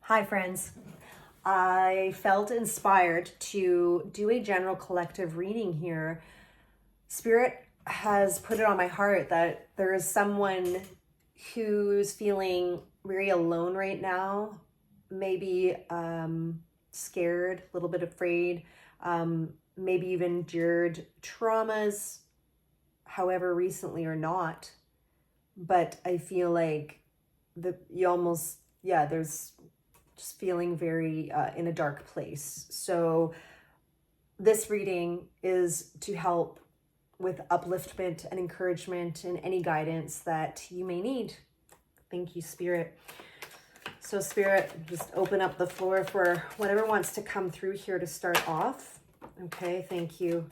Hi, friends. I felt inspired to do a general collective reading here. Spirit has put it on my heart that there is someone who's feeling very alone right now, maybe scared, a little bit afraid, maybe even endured traumas, however recently or not. But I feel like there's just feeling very in a dark place. So this reading is to help with upliftment and encouragement and any guidance that you may need. Thank you, Spirit. So Spirit, just open up the floor for whatever wants to come through here to start off. Okay, thank you.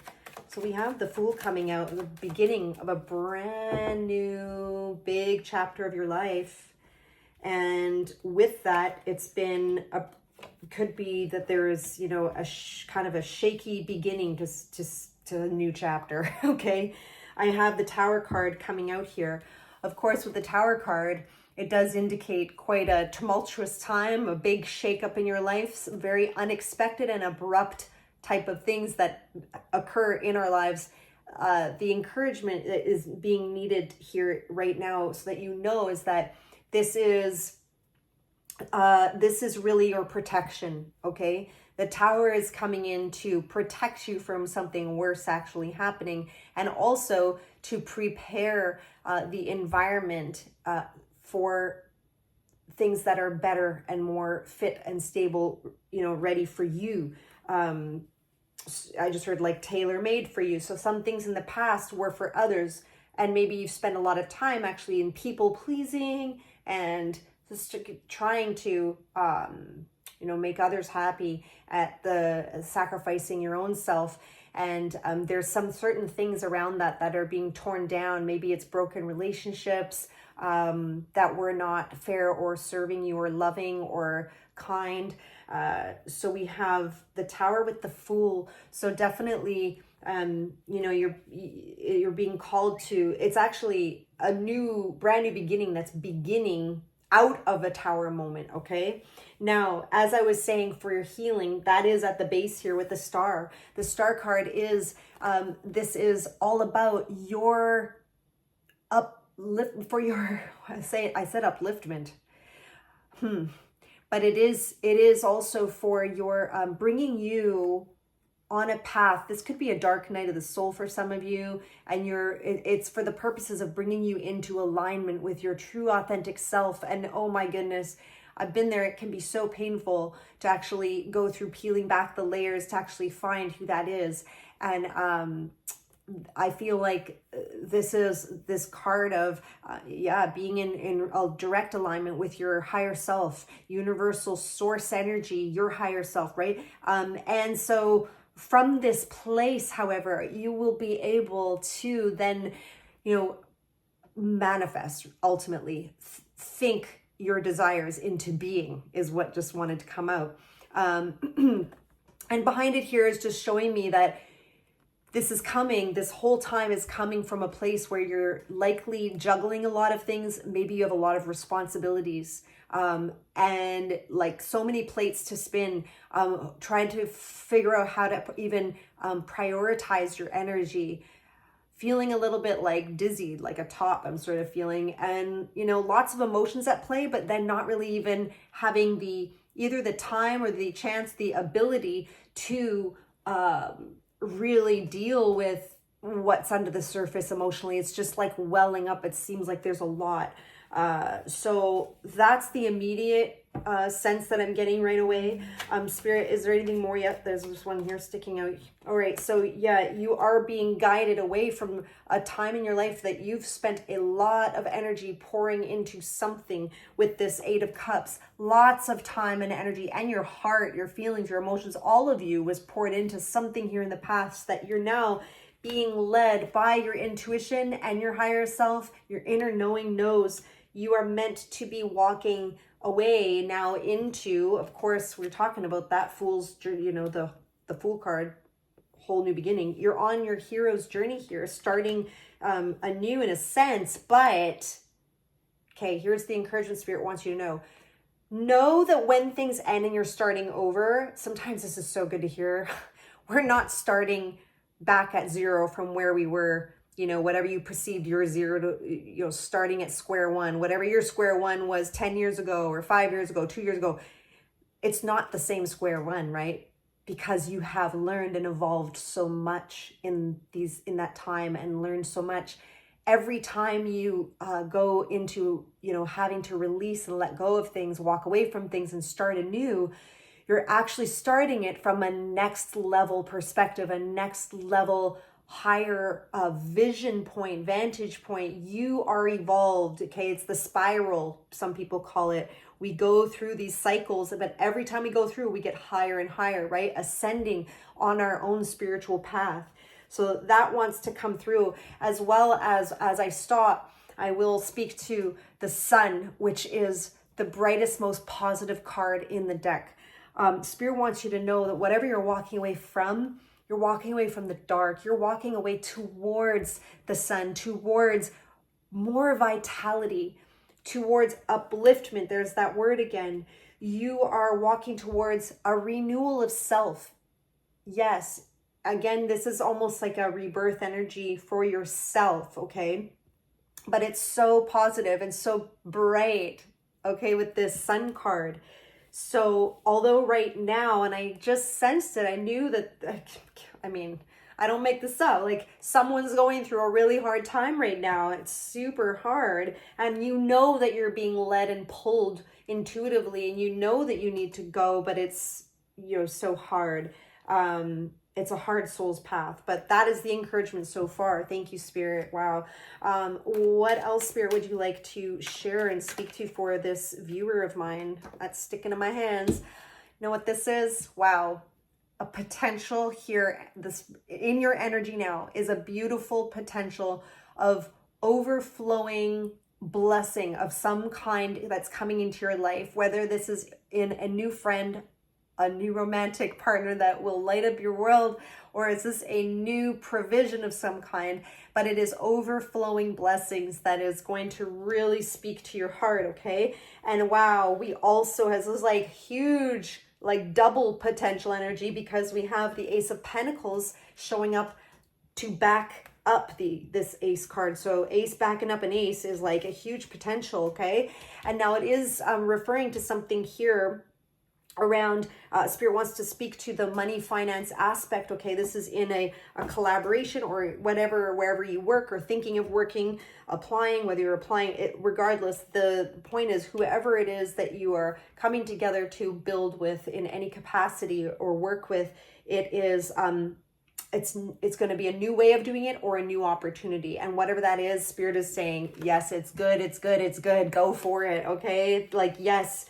So we have the Fool coming out at the beginning of a brand new big chapter of your life. And with that, could be that there is, kind of a shaky beginning to a new chapter. Okay. I have the Tower card coming out here. Of course, with the Tower card, it does indicate quite a tumultuous time, a big shakeup in your life, some very unexpected and abrupt type of things that occur in our lives. The encouragement that is being needed here right now, so that you know, is that this is really your protection, okay? The Tower is coming in to protect you from something worse actually happening, and also to prepare the environment for things that are better and more fit and stable, ready for you. I just heard like tailor-made for you. So some things in the past were for others, and maybe you've spent a lot of time actually in people pleasing and just trying to make others happy at the sacrificing your own self. And there's some certain things around that are being torn down. Maybe it's broken relationships that were not fair or serving you or loving or kind. So we have the Tower with the Fool. So definitely, you're being called to, it's actually a brand new beginning that's beginning out of a Tower moment. Okay. Now, as I was saying, for your healing, that is at the base here with the Star. The Star card is, this is all about your I said upliftment. But it is also for your bringing you on a path. This could be a dark night of the soul for some of you, and it's for the purposes of bringing you into alignment with your true authentic self. And oh my goodness, I've been there. It can be so painful to actually go through peeling back the layers to actually find who that is. And I feel like this is this card of being in a direct alignment with your higher self, universal source energy, your higher self, right? And so from this place, however, you will be able to then, manifest, ultimately think your desires into being, is what just wanted to come out. And behind it here is just showing me that this whole time is coming from a place where you're likely juggling a lot of things. Maybe you have a lot of responsibilities, and like so many plates to spin, trying to figure out how to even prioritize your energy, feeling a little bit like dizzy, like a top, I'm sort of feeling, and lots of emotions at play, but then not really even having either the time or the chance, the ability to really deal with what's under the surface emotionally. It's just like welling up. It seems like there's a lot. So that's the immediate sense that I'm getting right away. Spirit, is there anything more yet? There's just one here sticking out. All right. So yeah, you are being guided away from a time in your life that you've spent a lot of energy pouring into something with this Eight of Cups. Lots of time and energy, and your heart, your feelings, your emotions, all of you was poured into something here in the past that you're now being led by your intuition and your higher self. Your inner knowing knows you are meant to be walking away now into, of course, we're talking about that Fool's journey, the Fool card, whole new beginning. You're on your hero's journey here, starting anew in a sense. But okay, here's the encouragement Spirit wants you to know. know that when things end and you're starting over, sometimes this is so good to hear. We're not starting back at zero from where we were, you know, whatever you perceived your zero to, you know, starting at square one, whatever your square one was 10 years ago or 5 years ago, 2 years ago, it's not the same square one, right? Because you have learned and evolved so much in that time, and learned so much. Every time you go into, you know, having to release and let go of things, walk away from things and start anew, you're actually starting it from a next level perspective, a next level higher vision point, vantage point. You are evolved, okay? It's the spiral, some people call it. We go through these cycles, but every time we go through, we get higher and higher, right? Ascending on our own spiritual path. So that wants to come through, as well as I stop, I will speak to the sun, which is the brightest, most positive card in the deck. Spirit wants you to know that whatever you're walking away from, you're walking away from the dark. You're walking away towards the sun, towards more vitality, towards upliftment. There's that word again. You are walking towards a renewal of self. Yes. Again, this is almost like a rebirth energy for yourself, okay? But it's so positive and so bright, okay, with this sun card. So although right now, and I just sensed it, I knew that, I mean, I don't make this up, like someone's going through a really hard time right now. It's super hard. And you know that you're being led and pulled intuitively, and you know that you need to go, but it's, you know, so hard. It's a hard soul's path, but that is the encouragement so far. Thank you, Spirit. Wow. What else, Spirit, would you like to share and speak to for this viewer of mine that's sticking in my hands? You know what this is? Wow. A potential here, this in your energy now is a beautiful potential of overflowing blessing of some kind that's coming into your life, whether this is in a new friend, a new romantic partner that will light up your world, or is this a new provision of some kind? But it is overflowing blessings that is going to really speak to your heart, okay? And wow, we also has this like huge, like double potential energy, because we have the Ace of Pentacles showing up to back up this ace card. So ace backing up an ace is like a huge potential, okay? And now it is referring to something here around Spirit wants to speak to the money finance aspect. Okay, this is in a collaboration or whatever, wherever you work or thinking of working, applying, whether you're applying it, regardless, the point is whoever it is that you are coming together to build with in any capacity or work with, it is it's going to be a new way of doing it or a new opportunity. And whatever that is, Spirit is saying, yes, it's good, it's good, it's good, go for it. Okay, like yes.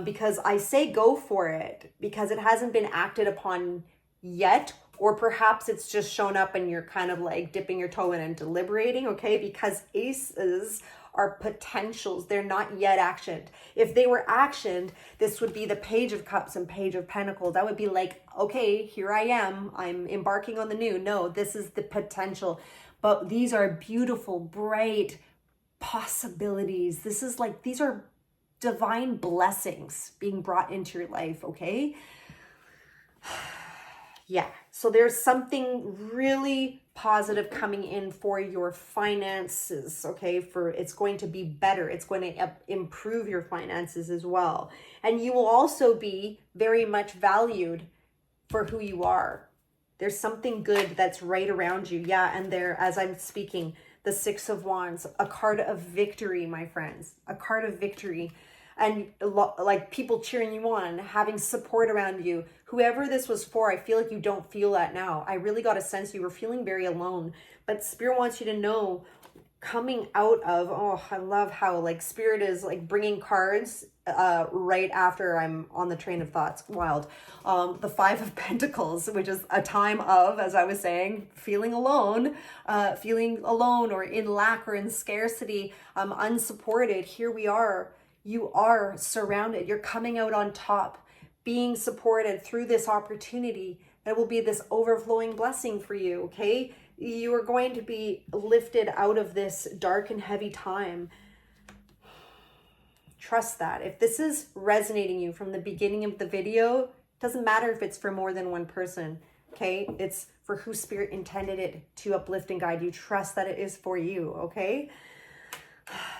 Because I say go for it because it hasn't been acted upon yet, or perhaps it's just shown up and you're kind of like dipping your toe in and deliberating, okay? Because aces are potentials. They're not yet actioned. If they were actioned, this would be the Page of Cups and Page of Pentacles. That would be like, okay, here I am. I'm embarking on the new. No, this is the potential. But these are beautiful, bright possibilities. This is like, these are divine blessings being brought into your life, okay? Yeah, so there's something really positive coming in for your finances, okay? For it's going to be better. It's going to improve your finances as well. And you will also be very much valued for who you are. There's something good that's right around you. Yeah, and there, as I'm speaking, the Six of Wands, a card of victory, my friends, a card of victory. And like people cheering you on, having support around you. Whoever this was for, I feel like you don't feel that now. I really got a sense you were feeling very alone. But Spirit wants you to know, coming out of, oh, I love how like Spirit is like bringing cards right after I'm on the train of thoughts. Wild. The Five of Pentacles, which is a time of, as I was saying, feeling alone or in lack or in scarcity, unsupported. Here we are. You are surrounded. You're coming out on top, being supported through this opportunity. That will be this overflowing blessing for you, okay? You are going to be lifted out of this dark and heavy time. Trust that. If this is resonating you from the beginning of the video, it doesn't matter if it's for more than one person, okay? It's for who Spirit intended it to uplift and guide you. Trust that it is for you, okay?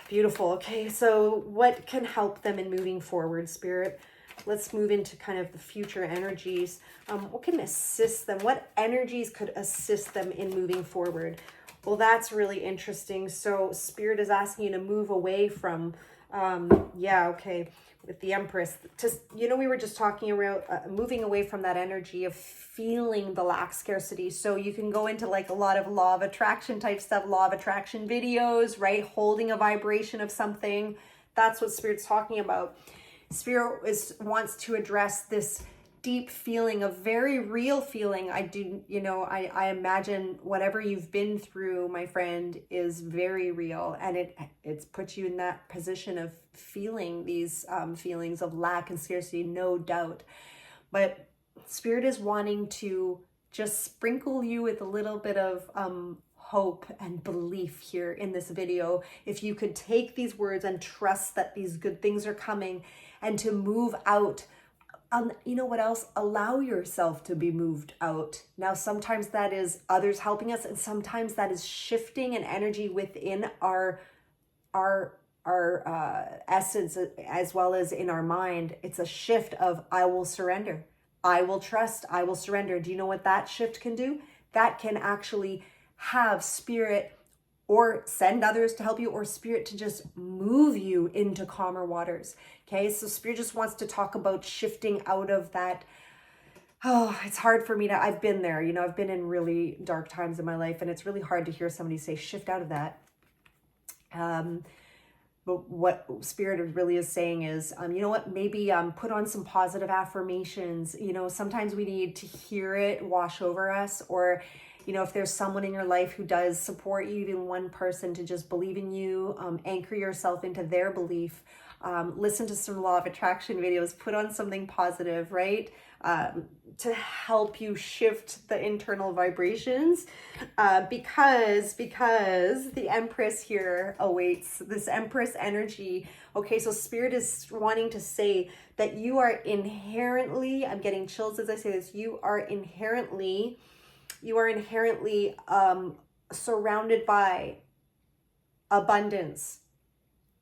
Beautiful. Okay, so what can help them in moving forward, Spirit? Let's move into kind of the future energies. What can assist them? What energies could assist them in moving forward? Well, that's really interesting. So Spirit is asking you to move away from, with the Empress. We were just talking about moving away from that energy of feeling the lack, scarcity. So you can go into like a lot of law of attraction type stuff, law of attraction videos, right? Holding a vibration of something. That's what Spirit's talking about. Spirit wants to address this deep feeling, a very real feeling. I imagine whatever you've been through, my friend, is very real, and it's put you in that position of feeling these feelings of lack and scarcity, no doubt. But Spirit is wanting to just sprinkle you with a little bit of hope and belief here in this video. If you could take these words and trust that these good things are coming, and to move out. You know what else? Allow yourself to be moved out. Now, sometimes that is others helping us, and sometimes that is shifting an energy within our essence, as well as in our mind. It's a shift of, I will surrender. I will trust. I will surrender. Do you know what that shift can do? That can actually have Spirit or send others to help you, or Spirit to just move you into calmer waters. Okay, so Spirit just wants to talk about shifting out of that. Oh, it's hard for me to, I've been there, I've been in really dark times in my life, and it's really hard to hear somebody say, shift out of that. But what Spirit really is saying is, maybe put on some positive affirmations. Sometimes we need to hear it wash over us, or if there's someone in your life who does support you, even one person, to just believe in you, anchor yourself into their belief, listen to some law of attraction videos, put on something positive, right? To help you shift the internal vibrations, because the Empress here awaits, this Empress energy. Okay, so Spirit is wanting to say that you are inherently, I'm getting chills as I say this, you are inherently surrounded by abundance.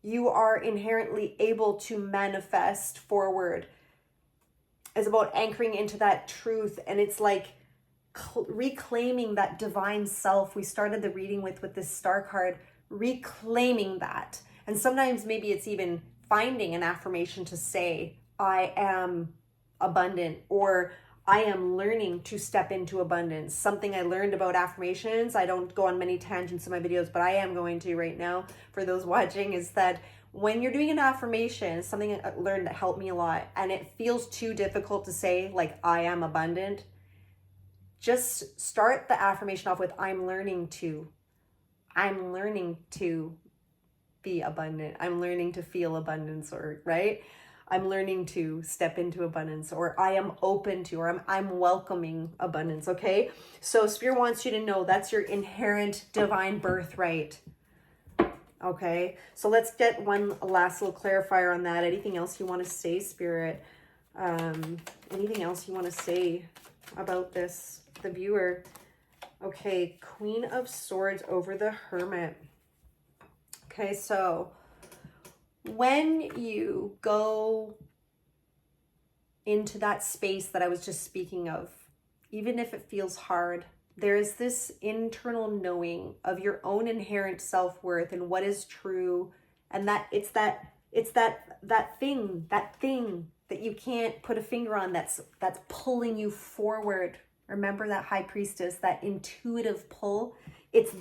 You are inherently able to manifest forward. It's about anchoring into that truth, and it's like reclaiming that divine self we started the reading with this star card, reclaiming that. And sometimes maybe it's even finding an affirmation to say, I am abundant, or I am learning to step into abundance. Something I learned about affirmations, I don't go on many tangents in my videos, but I am going to right now for those watching, is that when you're doing an affirmation, something I learned that helped me a lot, and it feels too difficult to say, like, I am abundant, just start the affirmation off with, I'm learning to be abundant. I'm learning to feel abundance, or right? I'm learning to step into abundance, or I am open to, or I'm welcoming abundance, okay? So Spirit wants you to know that's your inherent divine birthright, okay? So let's get one last little clarifier on that. Anything else you want to say, Spirit? Anything else you want to say about this, the viewer? Okay, Queen of Swords over the Hermit. Okay, so when you go into that space that I was just speaking of, even if it feels hard, there is this internal knowing of your own inherent self-worth and what is true, and that it's that thing that you can't put a finger on, that's pulling you forward. Remember that High Priestess, that intuitive pull? It's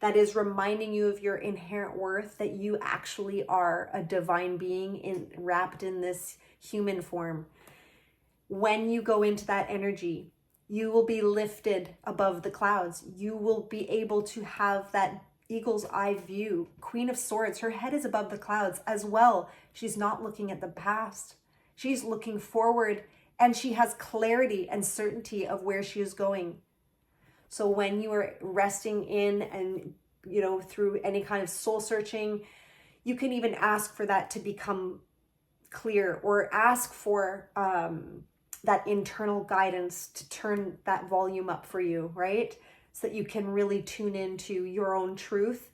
that is reminding you of your inherent worth, that you actually are a divine being wrapped in this human form. When you go into that energy, you will be lifted above the clouds. You will be able to have that eagle's eye view. Queen of Swords, her head is above the clouds as well. She's not looking at the past. She's looking forward, and she has clarity and certainty of where she is going. So when you are resting in and, through any kind of soul searching, you can even ask for that to become clear, or ask for that internal guidance to turn that volume up for you, right? So that you can really tune into your own truth,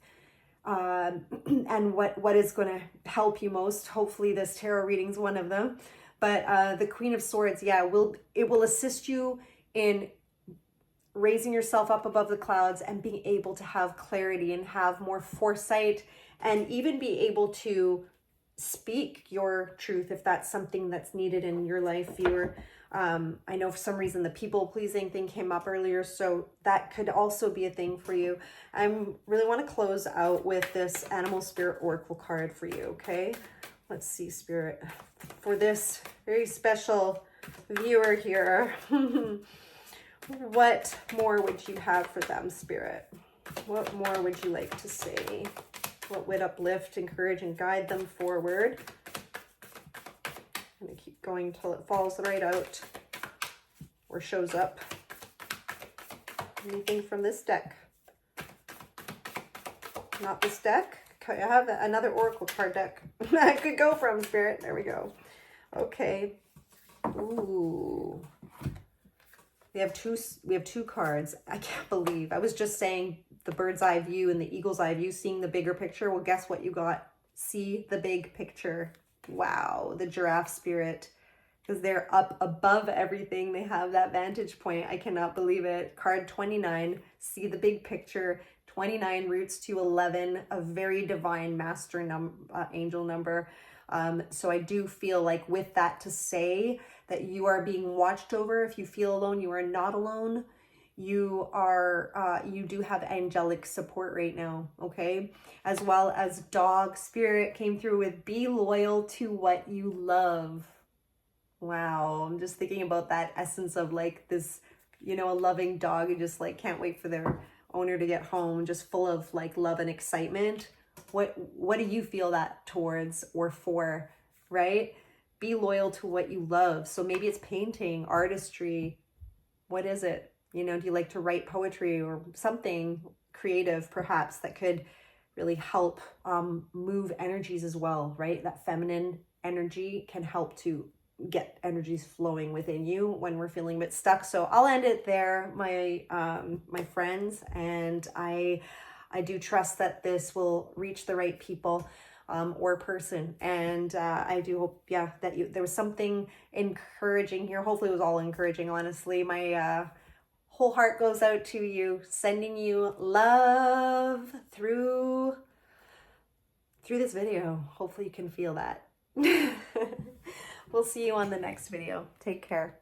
and what is going to help you most. Hopefully this tarot reading is one of them. But the Queen of Swords, yeah, it will assist you in raising yourself up above the clouds and being able to have clarity and have more foresight, and even be able to speak your truth if that's something that's needed in your life, viewer. I know for some reason the people pleasing thing came up earlier, so that could also be a thing for you. I really want to close out with this Animal Spirit Oracle card for you, okay? Let's see, Spirit, for this very special viewer here. What more would you have for them, Spirit? What more would you like to say? What would uplift, encourage, and guide them forward? I'm going to keep going till it falls right out or shows up. Anything from this deck? Not this deck. I have another Oracle card deck I could go from, Spirit. There we go. Okay. Ooh. We have two cards. I can't believe. I was just saying the bird's eye view and the eagle's eye view, seeing the bigger picture. Well, guess what you got? See the big picture. Wow, the giraffe spirit, because they're up above everything. They have that vantage point. I cannot believe it. Card 29, see the big picture. 29 roots to 11, a very divine master angel number. So I do feel like with that to say that you are being watched over. If you feel alone, you are not alone. You are, you do have angelic support right now, okay? As well as dog spirit came through with be loyal to what you love. Wow, I'm just thinking about that essence of like this, you know, a loving dog who just like can't wait for their owner to get home, just full of like love and excitement. What do you feel that towards or for, right? Be loyal to what you love. So maybe it's painting, artistry. What is it? You know, do you like to write poetry or something creative perhaps that could really help move energies as well, right? That feminine energy can help to get energies flowing within you when we're feeling a bit stuck. So I'll end it there, my my friends, and I do trust that this will reach the right people or person, and I do hope, yeah, that there was something encouraging here. Hopefully it was all encouraging, honestly. My whole heart goes out to you, sending you love through this video. Hopefully you can feel that. We'll see you on the next video. Take care.